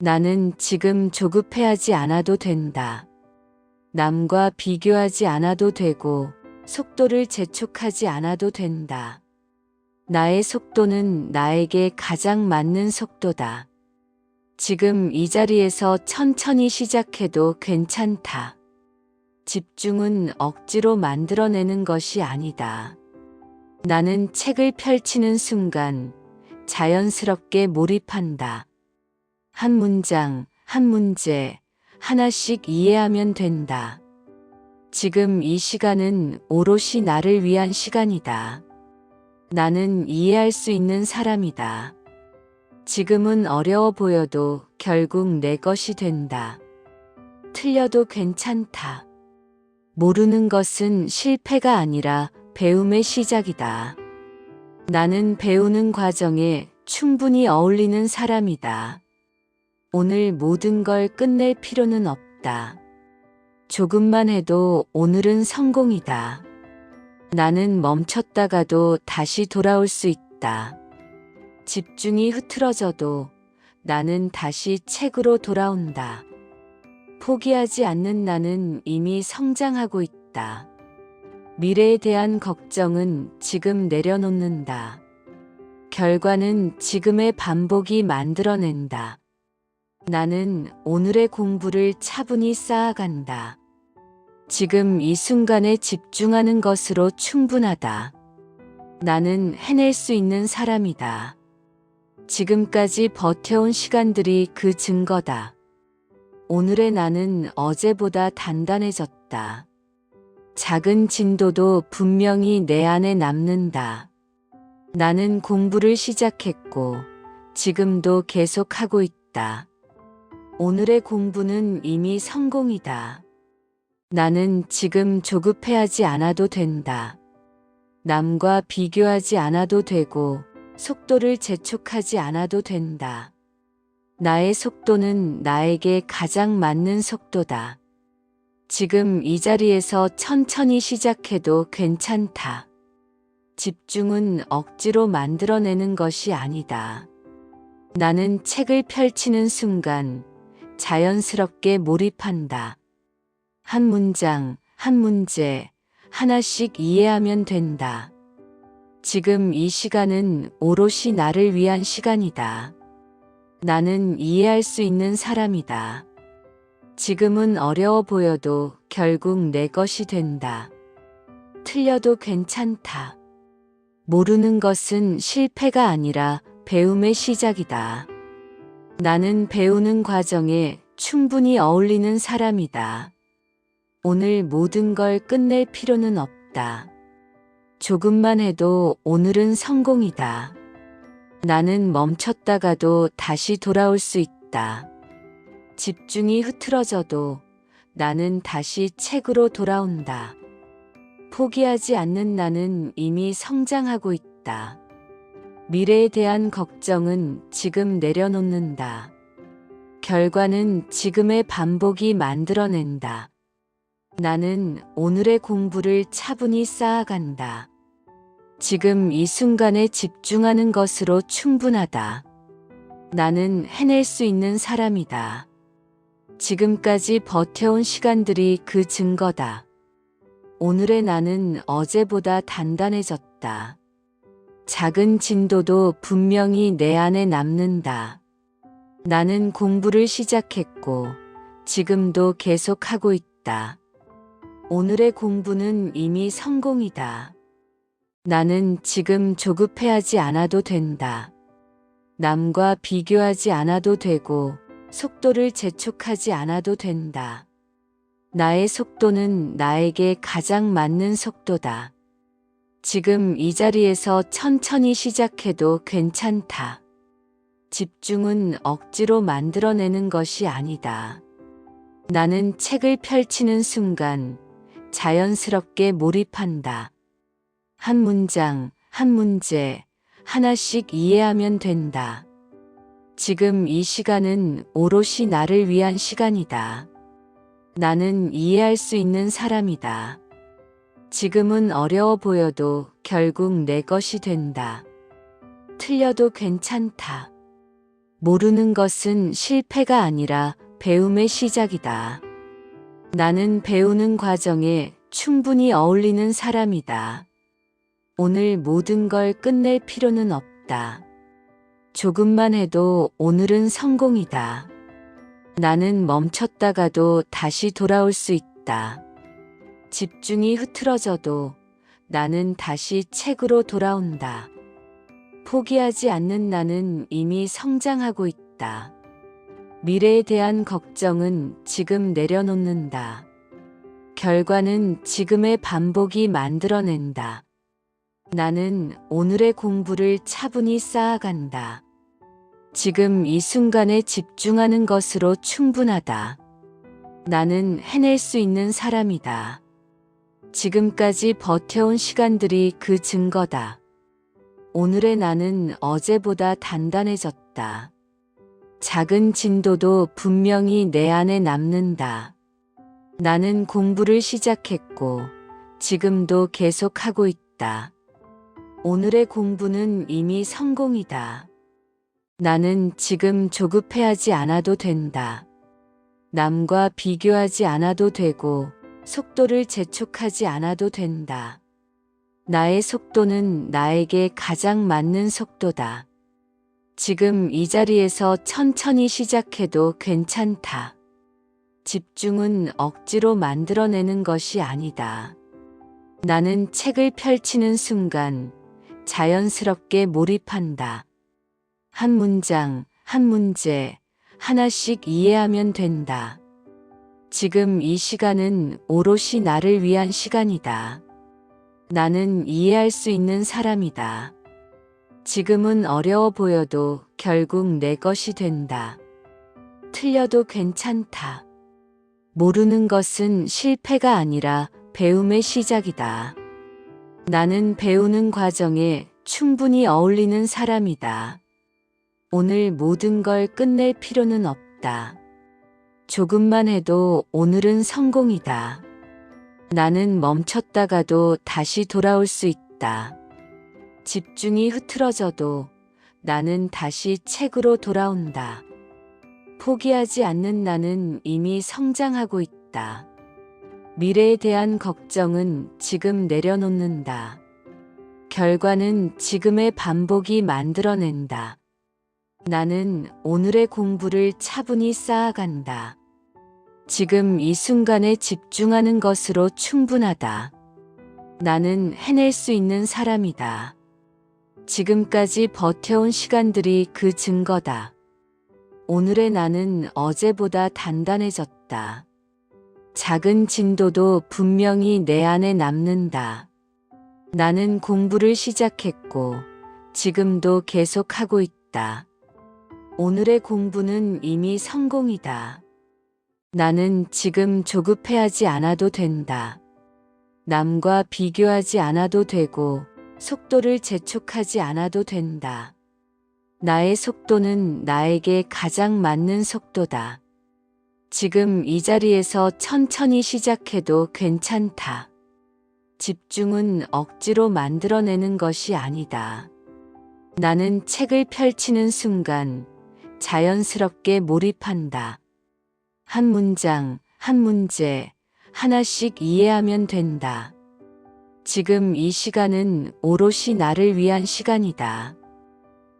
나는 지금 조급해하지 않아도 된다. 남과 비교하지 않아도 되고 속도를 재촉하지 않아도 된다. 나의 속도는 나에게 가장 맞는 속도다. 지금 이 자리에서 천천히 시작해도 괜찮다. 집중은 억지로 만들어내는 것이 아니다. 나는 책을 펼치는 순간 자연스럽게 몰입한다. 한 문장, 한 문제, 하나씩 이해하면 된다. 지금 이 시간은 오롯이 나를 위한 시간이다. 나는 이해할 수 있는 사람이다. 지금은 어려워 보여도 결국 내 것이 된다. 틀려도 괜찮다. 모르는 것은 실패가 아니라 배움의 시작이다. 나는 배우는 과정에 충분히 어울리는 사람이다. 오늘 모든 걸 끝낼 필요는 없다. 조금만 해도 오늘은 성공이다. 나는 멈췄다가도 다시 돌아올 수 있다. 집중이 흐트러져도 나는 다시 책으로 돌아온다. 포기하지 않는 나는 이미 성장하고 있다. 미래에 대한 걱정은 지금 내려놓는다. 결과는 지금의 반복이 만들어낸다. 나는 오늘의 공부를 차분히 쌓아간다. 지금 이 순간에 집중하는 것으로 충분하다. 나는 해낼 수 있는 사람이다. 지금까지 버텨온 시간들이 그 증거다. 오늘의 나는 어제보다 단단해졌다. 작은 진도도 분명히 내 안에 남는다. 나는 공부를 시작했고 지금도 계속하고 있다. 오늘의 공부는 이미 성공이다. 나는 지금 조급해하지 않아도 된다. 남과 비교하지 않아도 되고 속도를 재촉하지 않아도 된다. 나의 속도는 나에게 가장 맞는 속도다. 지금 이 자리에서 천천히 시작해도 괜찮다. 집중은 억지로 만들어내는 것이 아니다. 나는 책을 펼치는 순간 자연스럽게 몰입한다. 한 문장, 한 문제, 하나씩 이해하면 된다. 지금 이 시간은 오롯이 나를 위한 시간이다. 나는 이해할 수 있는 사람이다. 지금은 어려워 보여도 결국 내 것이 된다. 틀려도 괜찮다. 모르는 것은 실패가 아니라 배움의 시작이다. 나는 배우는 과정에 충분히 어울리는 사람이다. 오늘 모든 걸 끝낼 필요는 없다. 조금만 해도 오늘은 성공이다. 나는 멈췄다가도 다시 돌아올 수 있다. 집중이 흐트러져도 나는 다시 책으로 돌아온다. 포기하지 않는 나는 이미 성장하고 있다. 미래에 대한 걱정은 지금 내려놓는다. 결과는 지금의 반복이 만들어낸다. 나는 오늘의 공부를 차분히 쌓아간다. 지금 이 순간에 집중하는 것으로 충분하다. 나는 해낼 수 있는 사람이다. 지금까지 버텨온 시간들이 그 증거다. 오늘의 나는 어제보다 단단해졌다. 작은 진도도 분명히 내 안에 남는다. 나는 공부를 시작했고 지금도 계속하고 있다. 오늘의 공부는 이미 성공이다. 나는 지금 조급해하지 않아도 된다. 남과 비교하지 않아도 되고 속도를 재촉하지 않아도 된다. 나의 속도는 나에게 가장 맞는 속도다. 지금 이 자리에서 천천히 시작해도 괜찮다. 집중은 억지로 만들어내는 것이 아니다. 나는 책을 펼치는 순간 자연스럽게 몰입한다. 한 문장, 한 문제, 하나씩 이해하면 된다. 지금 이 시간은 오롯이 나를 위한 시간이다. 나는 이해할 수 있는 사람이다. 지금은 어려워 보여도 결국 내 것이 된다. 틀려도 괜찮다. 모르는 것은 실패가 아니라 배움의 시작이다. 나는 배우는 과정에 충분히 어울리는 사람이다. 오늘 모든 걸 끝낼 필요는 없다. 조금만 해도 오늘은 성공이다. 나는 멈췄다가도 다시 돌아올 수 있다. 집중이 흐트러져도 나는 다시 책으로 돌아온다. 포기하지 않는 나는 이미 성장하고 있다. 미래에 대한 걱정은 지금 내려놓는다. 결과는 지금의 반복이 만들어낸다. 나는 오늘의 공부를 차분히 쌓아간다. 지금 이 순간에 집중하는 것으로 충분하다. 나는 해낼 수 있는 사람이다. 지금까지 버텨온 시간들이 그 증거다. 오늘의 나는 어제보다 단단해졌다. 작은 진도도 분명히 내 안에 남는다. 나는 공부를 시작했고 지금도 계속하고 있다. 오늘의 공부는 이미 성공이다. 나는 지금 조급해하지 않아도 된다. 남과 비교하지 않아도 되고 속도를 재촉하지 않아도 된다. 나의 속도는 나에게 가장 맞는 속도다. 지금 이 자리에서 천천히 시작해도 괜찮다. 집중은 억지로 만들어내는 것이 아니다. 나는 책을 펼치는 순간 자연스럽게 몰입한다. 한 문장, 한 문제, 하나씩 이해하면 된다. 지금 이 시간은 오롯이 나를 위한 시간이다. 나는 이해할 수 있는 사람이다. 지금은 어려워 보여도 결국 내 것이 된다. 틀려도 괜찮다. 모르는 것은 실패가 아니라 배움의 시작이다. 나는 배우는 과정에 충분히 어울리는 사람이다. 오늘 모든 걸 끝낼 필요는 없다. 조금만 해도 오늘은 성공이다. 나는 멈췄다가도 다시 돌아올 수 있다. 집중이 흐트러져도 나는 다시 책으로 돌아온다. 포기하지 않는 나는 이미 성장하고 있다. 미래에 대한 걱정은 지금 내려놓는다. 결과는 지금의 반복이 만들어낸다. 나는 오늘의 공부를 차분히 쌓아간다. 지금 이 순간에 집중하는 것으로 충분하다. 나는 해낼 수 있는 사람이다. 지금까지 버텨온 시간들이 그 증거다. 오늘의 나는 어제보다 단단해졌다. 작은 진도도 분명히 내 안에 남는다. 나는 공부를 시작했고 지금도 계속하고 있다. 오늘의 공부는 이미 성공이다. 나는 지금 조급해하지 않아도 된다. 남과 비교하지 않아도 되고 속도를 재촉하지 않아도 된다. 나의 속도는 나에게 가장 맞는 속도다. 지금 이 자리에서 천천히 시작해도 괜찮다. 집중은 억지로 만들어내는 것이 아니다. 나는 책을 펼치는 순간 자연스럽게 몰입한다. 한 문장, 한 문제, 하나씩 이해하면 된다. 지금 이 시간은 오롯이 나를 위한 시간이다.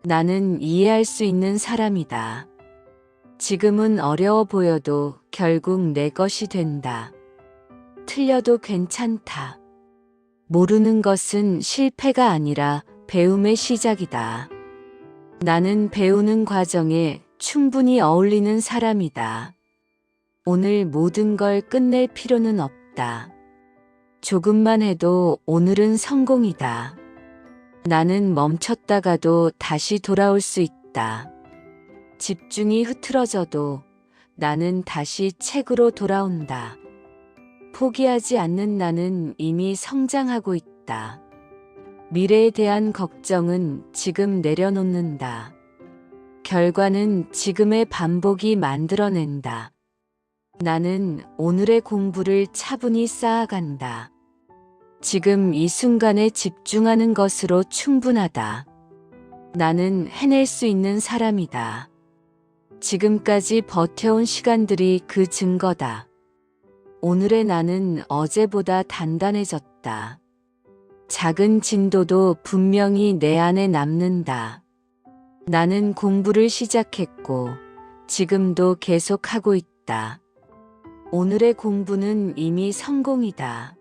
나는 이해할 수 있는 사람이다. 지금은 어려워 보여도 결국 내 것이 된다. 틀려도 괜찮다. 모르는 것은 실패가 아니라 배움의 시작이다. 나는 배우는 과정에 충분히 어울리는 사람이다. 오늘 모든 걸 끝낼 필요는 없다. 조금만 해도 오늘은 성공이다. 나는 멈췄다가도 다시 돌아올 수 있다. 집중이 흐트러져도 나는 다시 책으로 돌아온다. 포기하지 않는 나는 이미 성장하고 있다. 미래에 대한 걱정은 지금 내려놓는다. 결과는 지금의 반복이 만들어낸다. 나는 오늘의 공부를 차분히 쌓아간다. 지금 이 순간에 집중하는 것으로 충분하다. 나는 해낼 수 있는 사람이다. 지금까지 버텨온 시간들이 그 증거다. 오늘의 나는 어제보다 단단해졌다. 작은 진도도 분명히 내 안에 남는다. 나는 공부를 시작했고 지금도 계속하고 있다. 오늘의 공부는 이미 성공이다.